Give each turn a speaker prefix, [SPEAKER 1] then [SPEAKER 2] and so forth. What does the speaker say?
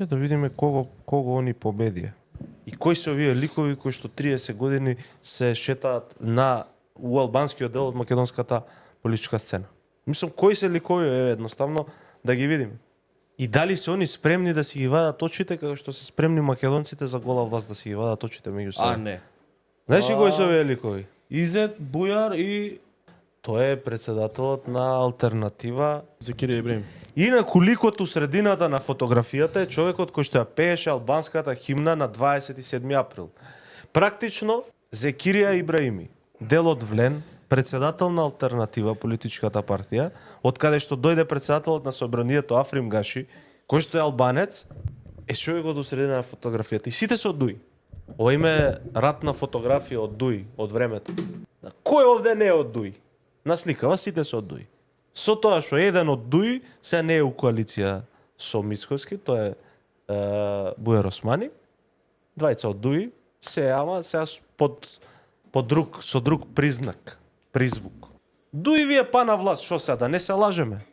[SPEAKER 1] Да видиме кого они победија. И кои се овие ликови кои што 30 години се шетаат у албанскиот дел од македонската политичка сцена. Мислам, кои се ликови, едноставно да ги видиме. И дали се они спремни да си ги вадат очите, како што се спремни македонците за гола власт да си ги вадат очите меѓу себе?
[SPEAKER 2] Не.
[SPEAKER 1] Знаеш ли кои се овие ликови?
[SPEAKER 2] Изет, Бујар и
[SPEAKER 1] Тој е председателот на Алтернатива.
[SPEAKER 2] Зекирија Ибраим.
[SPEAKER 1] Инаку ликот у средината на фотографијата е човекот кој што ја пееше албанската химна на 27 април. Практично Зекирија Ибраими, дел од Влен, председател на Алтернатива, политичката партија, од каде што дојде председателот на собранието Африм Гаши, кој што е албанец, е човекот у средина на фотографијата. И сите се од Дуј. Ова име ратна фотографија од Дуј, од времето. Кој овде не е од Дуј? На сликава сите се од Дуј. Со тоа што еден од Дуј се не е у коалиција со Мицкоски, тоа е Бујар Османи, двајца од Дуј, ама сега со друг признак, призвук. Дуј ви е па на власт, што сега, да не се лажеме?